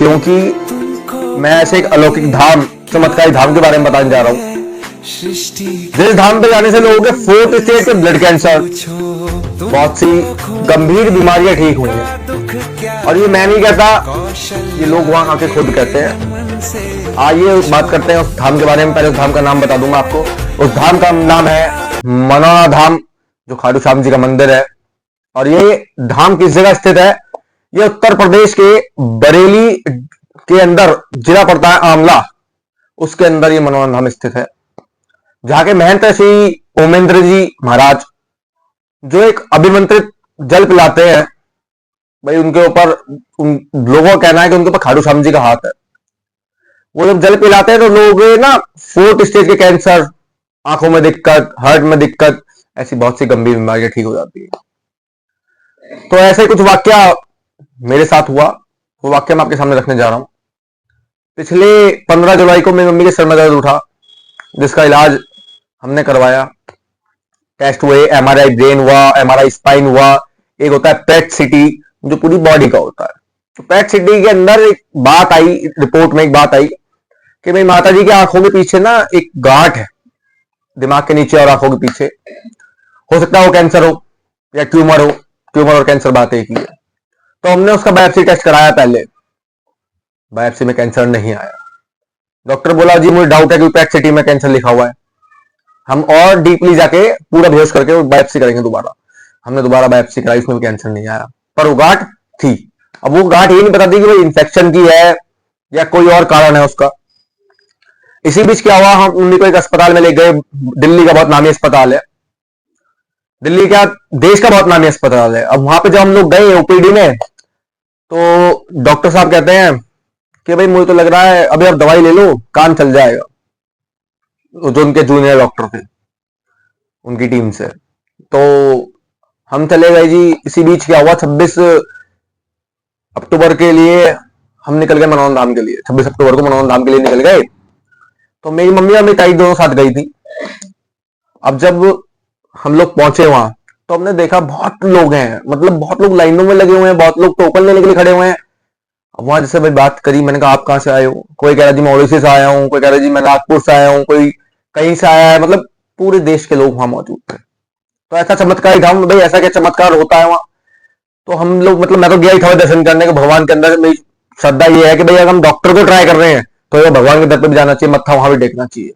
क्योंकि मैं ऐसे एक अलौकिक धाम, चमत्कारी धाम के बारे में बताने जा रहा हूँ। जिस धाम पे जाने से लोगों के 4th स्टेज के ब्लड कैंसर, बहुत सी गंभीर बीमारियां ठीक हुई हैं। और ये मैं नहीं कहता, ये लोग वहां आके खुद कहते हैं। आइए बात करते हैं उस धाम के बारे में। पहले उस धाम का नाम बता दूंगा आपको। उस धाम का नाम है मनौना धाम, जो खाटू श्याम जी का मंदिर है। और ये धाम किस जगह स्थित है? ये उत्तर प्रदेश के बरेली के अंदर जिला पड़ता है आंवला, उसके अंदर ये मनौना धाम स्थित है। जहां के महंत श्री ओमेंद्र जी महाराज, जो एक अभिमंत्रित जल पिलाते हैं। भाई उनके ऊपर उन लोगों का कहना है कि उनके ऊपर खाटू श्याम जी का हाथ है। वो जब जल पिलाते हैं तो लोग ना 4th स्टेज के कैंसर, आंखों में दिक्कत, हार्ट में दिक्कत, ऐसी बहुत सी गंभीर बीमारियां ठीक हो जाती है। तो ऐसे कुछ वाक्य मेरे साथ हुआ, वो वाक्य मैं आपके सामने रखने जा रहा हूं। पिछले 15 जुलाई को मेरी मम्मी के सर में दर्द उठा, जिसका इलाज हमने करवाया। टेस्ट हुए, एमआरआई ब्रेन हुआ, एमआरआई स्पाइन हुआ, एक होता है पेट सिटी जो पूरी बॉडी का होता है। तो पेट सिटी के अंदर एक बात आई, रिपोर्ट में एक बात आई कि मेरी माता जी की आंखों के पीछे ना एक गांठ है, दिमाग के नीचे और आंखों के पीछे। हो सकता है वो कैंसर हो या ट्यूमर हो। ट्यूमर और कैंसर बात एक ही है। तो हमने उसका बायोप्सी टेस्ट कराया। पहले बायोप्सी में कैंसर नहीं आया। डॉक्टर बोला जी मुझे डाउट है कि पेट सिटी में कैंसर लिखा हुआ है। हम और डीपली जाके पूरा बेहोश करके वो बायोप्सी करेंगे दोबारा। हमने दोबारा बायोप्सी कराई, उसमें भी कैंसर नहीं आया, पर वो गांठ थी। अब वो गांठ ये नहीं बताती कि भाई इंफेक्शन की है या कोई और कारण है उसका। इसी बीच क्या हुआ, हम मम्मी को एक अस्पताल में ले गए। दिल्ली का बहुत नामी अस्पताल है, दिल्ली का, देश का बहुत नामी अस्पताल है। अब वहां पे जब हम लोग गए ओपीडी में, तो डॉक्टर साहब कहते हैं कि भाई मुझे तो लग रहा है अभी आप दवाई ले लो, काम चल जाएगा। जो उनके जूनियर डॉक्टर थे उनकी टीम से। तो हम चले गए जी। इसी बीच क्या हुआ, 26 अक्टूबर के लिए हम निकल गए मनौना धाम के लिए। 26 अक्टूबर को मनौना धाम के लिए निकल गए। तो मेरी मम्मी और मेरी ताई दोनों साथ गई थी। अब जब हम लोग पहुंचे वहां, तो हमने देखा बहुत लोग हैं, मतलब बहुत लोग लाइनों में लगे हुए हैं, बहुत लोग टोकन लेने के लिए खड़े हुए हैं। अब वहां जैसे भाई बात करी, मैंने कहा आप कहां से आए हो? कोई कह रहा जी मैं ओडिशा से आया हूँ, कोई कह रहा जी मैं नागपुर से आया हूँ, कोई कहीं से आया है। मतलब पूरे देश के लोग वहां मौजूद थे। तो ऐसा चमत्कारी धाम, भाई ऐसा क्या चमत्कार होता है वहां? तो हम लोग, मतलब मैं तो गया ही था दर्शन करने के। भगवान के अंदर मेरी श्रद्धा ये है कि भाई अगर हम डॉक्टर को ट्राई कर रहे हैं तो ये भगवान के दर पे भी जाना चाहिए, मत्था वहां भी टेकना चाहिए।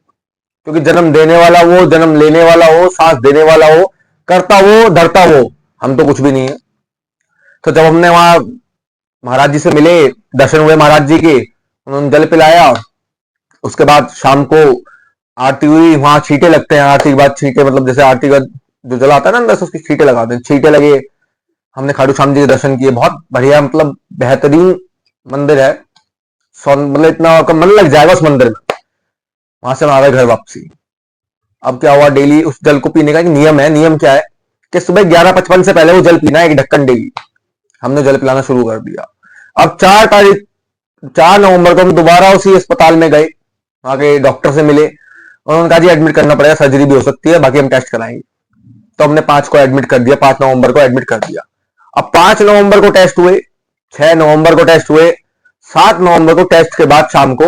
क्योंकि जन्म देने वाला वो, जन्म लेने वाला वो, सांस देने वाला वो, करता वो, धरता वो, हम तो कुछ भी नहीं है। तो जब हमने वहां महाराज जी से मिले, दर्शन हुए महाराज जी के, उन्होंने जल पिलाया। उसके बाद शाम को आरती हुई। वहां छींटे लगते हैं, आरती के बाद छींटे, मतलब जैसे आरती का जो जल आता है ना अंदर से, उसकी छींटे लगाते हैं। छींटे लगे, हमने खाटू श्याम जी के दर्शन किए। बहुत बढ़िया, मतलब बेहतरीन मंदिर है। मतलब इतना मन लग जाएगा उस मंदिर में। वहां से हम आ गए घर वापसी। अब क्या हुआ, डेली उस जल को पीने का एक नियम है। नियम क्या है कि सुबह 11:55 से पहले वो जल पीना है, एक ढक्कन डेली। हमने जल पिलाना शुरू कर दिया। अब 4 नवंबर को हम दोबारा उसी अस्पताल में गए, वहां के डॉक्टर से मिले। उन्होंने कहा जी एडमिट करना पड़ेगा, सर्जरी भी हो सकती है, बाकी हम टेस्ट कराएंगे। तो हमने 5 को एडमिट कर दिया, 5 नवंबर को एडमिट कर दिया। अब 5 नवंबर को टेस्ट हुए, 6 नवंबर को टेस्ट हुए, 7 नवंबर को टेस्ट के बाद शाम को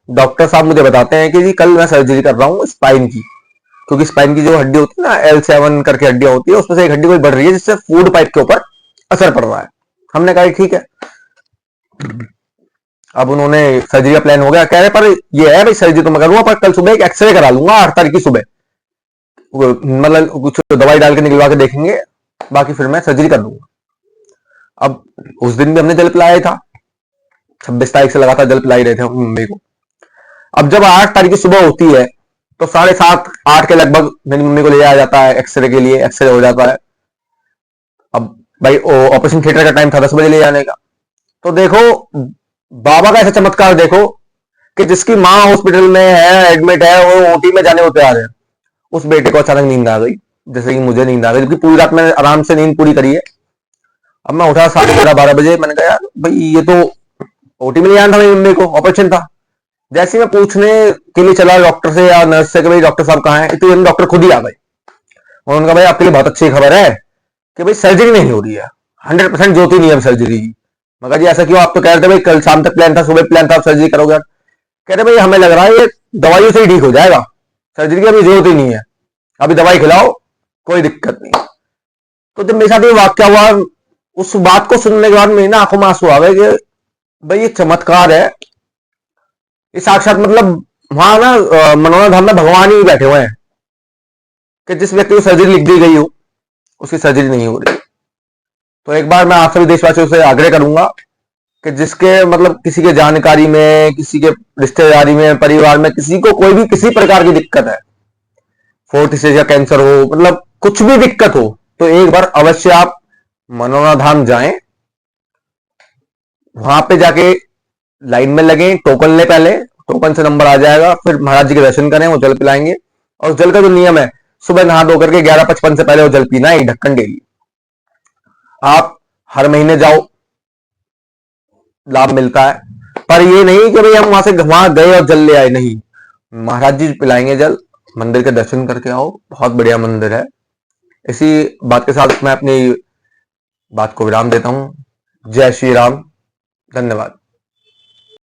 डॉक्टर साहब मुझे बताते हैं कि जी कल मैं सर्जरी कर रहा हूँ स्पाइन की। क्योंकि स्पाइन की जो हड्डी होती है ना, L7 करके हड्डियां होती है, उसमें से एक हड्डी कोई बढ़ रही है, जिससे फूड पाइप के ऊपर असर पड़ रहा है। हमने कहा ठीक है। अब उन्होंने सर्जरी का प्लान हो गया। कह रहे पर ये है भाई सर्जरी तो मैं करूंगा, पर कल सुबह एक एक्सरे करा लूंगा 8 तारीख की सुबह। मतलब कुछ दवाई डाल के निकलवा के देखेंगे, बाकी फिर मैं सर्जरी कर लूंगा। अब उस दिन भी हमने जल पिलाया था, 26 तारीख से लगातार जल पिलाई रहे थे मम्मी को। अब जब 8 तारीख की सुबह होती है, तो 7:30 8 के लगभग मेरी मम्मी को ले जाया जाता है एक्सरे के लिए। एक्सरे हो जाता है। अब भाई ऑपरेशन थिएटर का टाइम था 10 बजे ले जाने का। तो देखो बाबा का ऐसा चमत्कार देखो कि जिसकी माँ हॉस्पिटल में है, एडमिट है, वो ओटी में जाने को तैयार है। उस बेटे को अचानक नींद आ गई, जैसे कि मुझे नींद आ गई, क्योंकि पूरी रात मैंने आराम से नींद पूरी करी है। अब मैं उठा 11:30-12 बजे। मैंने कहा यार भाई ये तो ओटी में ले जाना था मेरी मम्मी को, ऑपरेशन था। जैसे मैं पूछने के लिए चला डॉक्टर से या नर्स से कि भाई डॉक्टर साहब कहाँ हैं, तो डॉक्टर खुद ही आ गए। उन्होंने कहा भाई आपके लिए बहुत अच्छी खबर है कि भाई सर्जरी नहीं हो रही है, 100% ज्योति नहीं है सर्जरी की। मगर जी ऐसा क्यों, आप तो कह रहे थे भाई कल शाम तक प्लान था, सुबह प्लान था, आप सर्जरी करोगे। कह रहे भाई हमें लग रहा है ये दवाइयों से ही ठीक हो जाएगा, सर्जरी की अभी जरूरत ही नहीं है, अभी दवाई खिलाओ, कोई दिक्कत नहीं। तो जब मेरे साथ ये वाक्य हुआ, उस बात को सुनने के बाद मेरी ना आंखों में आंसू आ गए कि भाई ये चमत्कार है, ये साक्षात मतलब वहां ना मनोरम धाम में भगवान ही बैठे हुए हैं कि जिस व्यक्ति को सर्जरी लिख दी गई हो उसकी सर्जरी नहीं हो रही। तो एक बार मैं आप सभी देशवासियों से आग्रह करूंगा कि जिसके मतलब किसी के जानकारी में, किसी के रिश्तेदारी में, परिवार में किसी को कोई भी किसी प्रकार की दिक्कत है, फोर्थ स्टेज का कैंसर हो, मतलब कुछ भी दिक्कत हो, तो एक बार अवश्य आप मनोरा धाम जाएं, वहां पे जाके लाइन में लगे, टोकन ले, पहले टोकन से नंबर आ जाएगा, फिर महाराज जी के दर्शन करें, वो जल पिलाएंगे। और जल का जो नियम है, सुबह नहा धो करके 11:55 से पहले वो जल पीना है, एक ढक्कन डेली। आप हर महीने जाओ, लाभ मिलता है। पर ये नहीं कि भाई हम वहां गए और जल ले आए, नहीं, महाराज जी पिलाएंगे जल, मंदिर के दर्शन करके आओ, बहुत बढ़िया मंदिर है। इसी बात के साथ मैं अपनी बात को विराम देता हूं। जय श्री राम, धन्यवाद।